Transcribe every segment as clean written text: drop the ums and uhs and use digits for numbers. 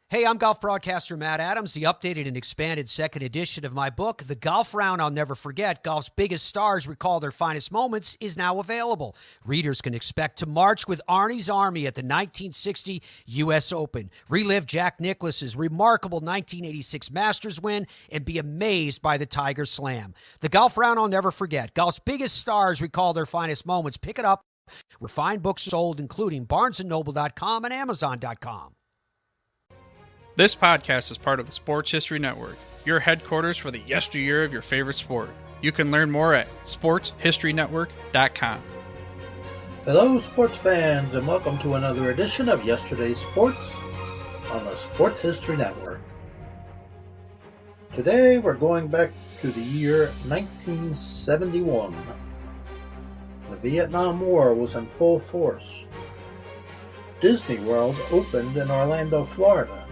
Hey, I'm golf broadcaster Matt Adams. The updated and expanded second edition of my book, The Golf Round I'll Never Forget, Golf's Biggest Stars Recall Their Finest Moments, is now available. Readers can expect to march with Arnie's Army at the 1960 U.S. Open, relive Jack Nicklaus's remarkable 1986 Masters win, and be amazed by the Tiger Slam. The Golf Round I'll Never Forget, Golf's Biggest Stars Recall Their Finest Moments. Pick it up where fine books sold, including BarnesandNoble.com and Amazon.com. This podcast is part of the Sports History Network, your headquarters for the yesteryear of your favorite sport. You can learn more at sportshistorynetwork.com. Hello, sports fans, and welcome to another edition of Yesterday's Sports on the Sports History Network. Today, we're going back to the year 1971. The Vietnam War was in full force. Disney World opened in Orlando, Florida.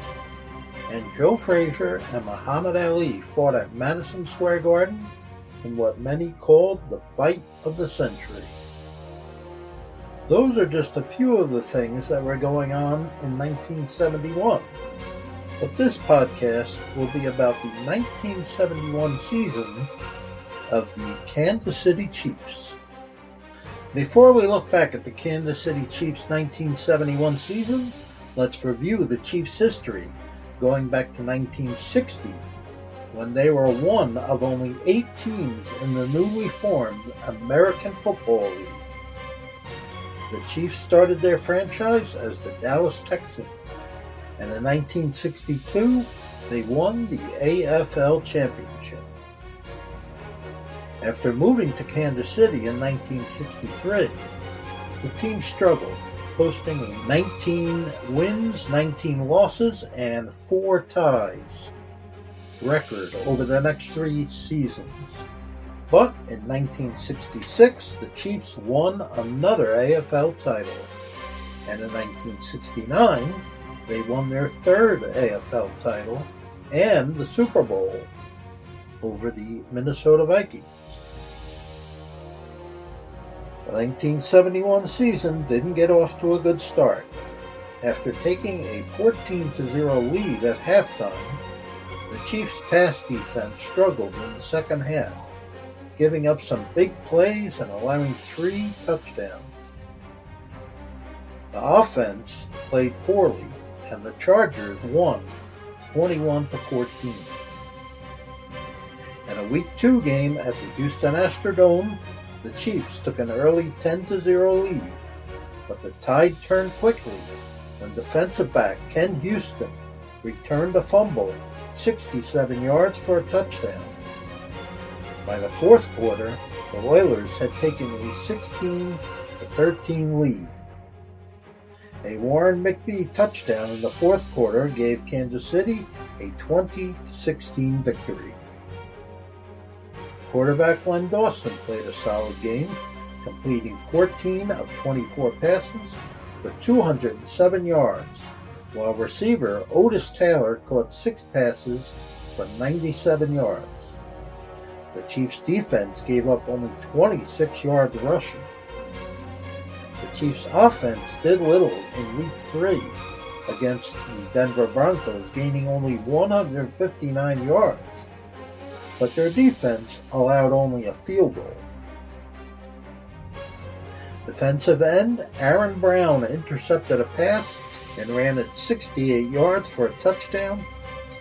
And Joe Frazier and Muhammad Ali fought at Madison Square Garden in what many called the fight of the century. Those are just a few of the things that were going on in 1971. But this podcast will be about the 1971 season of the Kansas City Chiefs. Before we look back at the Kansas City Chiefs' 1971 season, let's review the Chiefs' history going back to 1960, when they were one of only 8 teams in the newly formed American Football League. The Chiefs started their franchise as the Dallas Texans, and in 1962, they won the AFL Championship. After moving to Kansas City in 1963, the team struggled, posting 19 wins, 19 losses, and 4 ties record over the next 3 seasons. But in 1966, the Chiefs won another AFL title, and in 1969, they won their 3rd AFL title and the Super Bowl over the Minnesota Vikings. The 1971 season didn't get off to a good start. After taking a 14-0 lead at halftime, the Chiefs' pass defense struggled in the second half, giving up some big plays and allowing 3 touchdowns. The offense played poorly, and the Chargers won 21-14. In a Week 2 game at the Houston Astrodome, the Chiefs took an early 10-0 lead, but the tide turned quickly when defensive back Ken Houston returned a fumble 67 yards for a touchdown. By the 4th quarter, the Oilers had taken a 16-13 lead. A Warren McVie touchdown in the 4th quarter gave Kansas City a 20-16 victory. Quarterback Len Dawson played a solid game, completing 14 of 24 passes for 207 yards, while receiver Otis Taylor caught 6 passes for 97 yards. The Chiefs' defense gave up only 26 yards rushing. The Chiefs' offense did little in Week 3 against the Denver Broncos, gaining only 159 yards. But their defense allowed only a field goal. Defensive end Aaron Brown intercepted a pass and ran it 68 yards for a touchdown to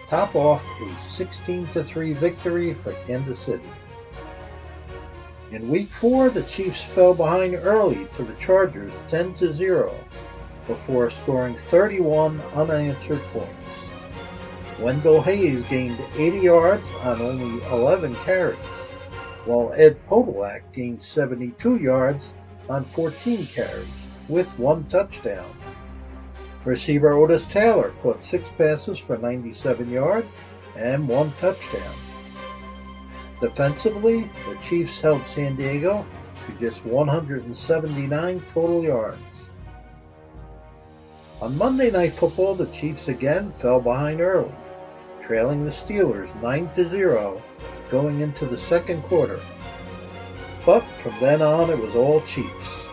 top off a 16-3 victory for Kansas City. In Week 4, the Chiefs fell behind early to the Chargers 10-0 before scoring 31 unanswered points. Wendell Hayes gained 80 yards on only 11 carries, while Ed Podolak gained 72 yards on 14 carries, with 1 touchdown. Receiver Otis Taylor caught 6 passes for 97 yards and 1 touchdown. Defensively, the Chiefs held San Diego to just 179 total yards. On Monday Night Football, the Chiefs again fell behind early, trailing the Steelers 9-0 going into the second quarter. But from then on, it was all Chiefs.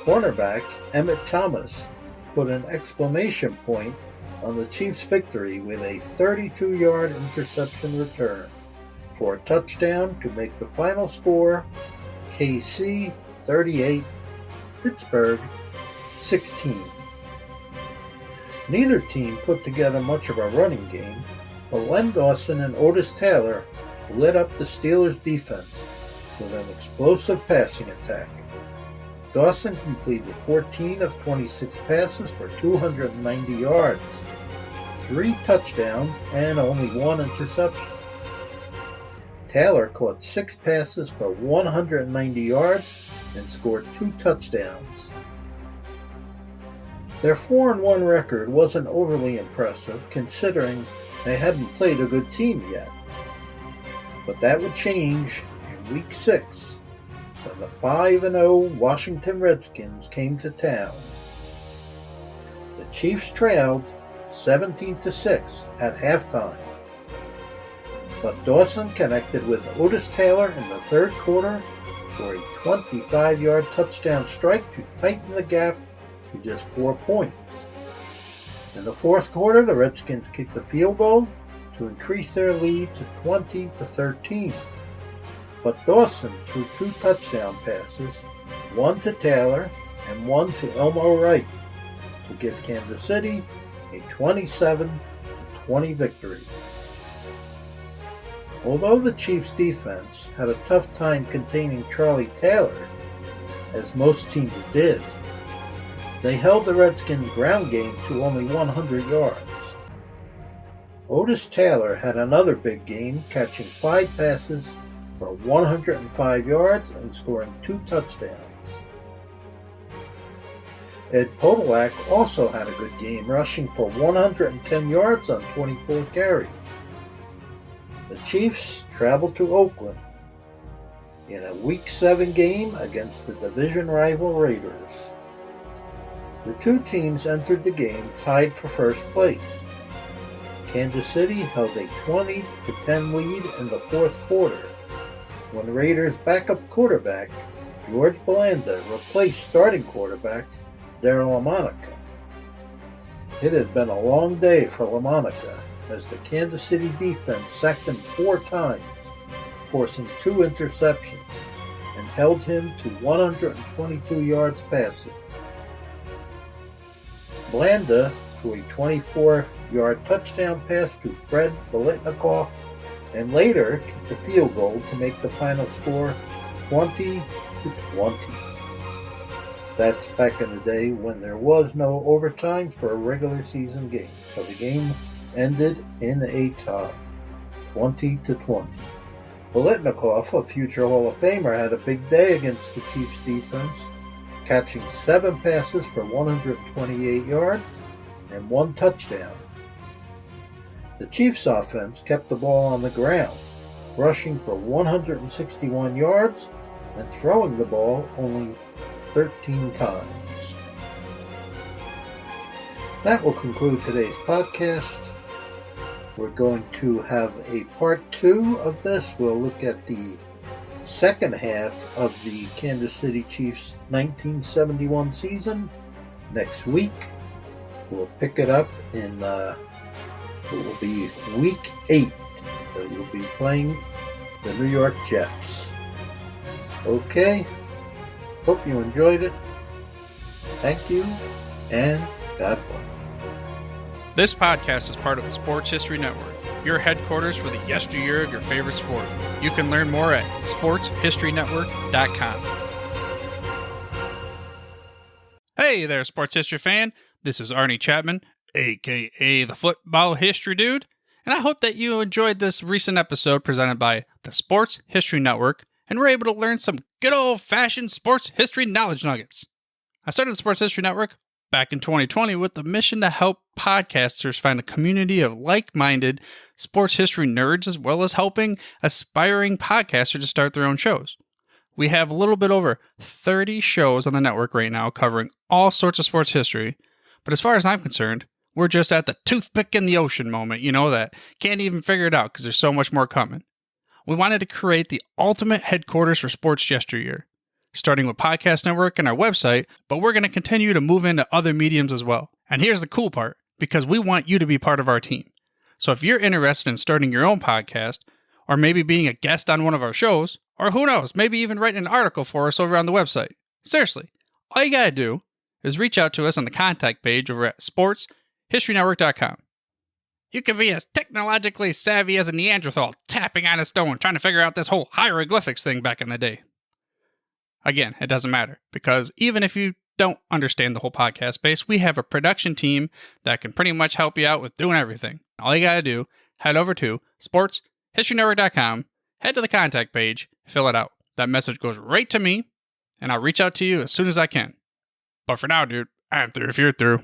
Cornerback Emmett Thomas put an exclamation point on the Chiefs' victory with a 32-yard interception return for a touchdown to make the final score KC 38, Pittsburgh 16. Neither team put together much of a running game, but Len Dawson and Otis Taylor lit up the Steelers' defense with an explosive passing attack. Dawson completed 14 of 26 passes for 290 yards, 3 touchdowns, and only 1 interception. Taylor caught 6 passes for 190 yards and scored 2 touchdowns. Their 4-1 record wasn't overly impressive considering they hadn't played a good team yet. But that would change in Week 6 when the 5-0 Washington Redskins came to town. The Chiefs trailed 17-6 at halftime, but Dawson connected with Otis Taylor in the third quarter for a 25-yard touchdown strike to tighten the gap to just 4 points. In the fourth quarter, the Redskins kicked a field goal to increase their lead to 20-13. But Dawson threw 2 touchdown passes, one to Taylor and one to Elmo Wright, to give Kansas City a 27-20 victory. Although the Chiefs' defense had a tough time containing Charlie Taylor, as most teams did, they held the Redskins' ground game to only 100 yards. Otis Taylor had another big game, catching 5 passes for 105 yards and scoring 2 touchdowns. Ed Podolak also had a good game, rushing for 110 yards on 24 carries. The Chiefs traveled to Oakland in a Week 7 game against the division rival Raiders. The two teams entered the game tied for first place. Kansas City held a 20-10 lead in the fourth quarter when Raiders' backup quarterback, George Blanda, replaced starting quarterback Darryl LaMonica. It had been a long day for LaMonica as the Kansas City defense sacked him 4 times, forcing 2 interceptions, and held him to 122 yards passing. Blanda threw a 24-yard touchdown pass to Fred Biletnikoff and later kicked the field goal to make the final score 20-20. That's back in the day when there was no overtime for a regular season game, so the game ended in a tie, 20-20. Biletnikoff, a future Hall of Famer, had a big day against the Chiefs defense, catching 7 passes for 128 yards and 1 touchdown. The Chiefs' offense kept the ball on the ground, rushing for 161 yards and throwing the ball only 13 times. That will conclude today's podcast. We're going to have a part 2 of this. We'll look at the second half of the Kansas City Chiefs 1971 season next week. We'll pick it up in it will be week 8 that we'll be playing the New York Jets. Okay, hope you enjoyed it. Thank you, and God bless. This podcast is part of the Sports History Network, your headquarters for the yesteryear of your favorite sport. You can learn more at sportshistorynetwork.com. Hey there, sports history fan. This is Arnie Chapman, a.k.a. the Football History Dude, and I hope that you enjoyed this recent episode presented by the Sports History Network and were able to learn some good old-fashioned sports history knowledge nuggets. I started the Sports History Network back in 2020 with the mission to help podcasters find a community of like-minded sports history nerds, as well as helping aspiring podcasters to start their own shows. We have a little bit over 30 shows on the network right now covering all sorts of sports history, but as far as I'm concerned, we're just at the toothpick in the ocean moment, that can't even figure it out because there's so much more coming. We wanted to create the ultimate headquarters for sports yesteryear, starting with Podcast Network and our website, but we're going to continue to move into other mediums as well. And here's the cool part. because we want you to be part of our team. So if you're interested in starting your own podcast, or maybe being a guest on one of our shows, or who knows, maybe even writing an article for us over on the website, seriously, all you gotta do is reach out to us on the contact page over at sportshistorynetwork.com. You can be as technologically savvy as a Neanderthal tapping on a stone trying to figure out this whole hieroglyphics thing back in the day. Again, it doesn't matter, because even if you don't understand the whole podcast space, we have a production team that can pretty much help you out with doing everything. All you gotta do, head over to sportshistorynetwork.com, head to the contact page, fill it out. That message goes right to me, and I'll reach out to you as soon as I can. But for now, dude, I'm through if you're through.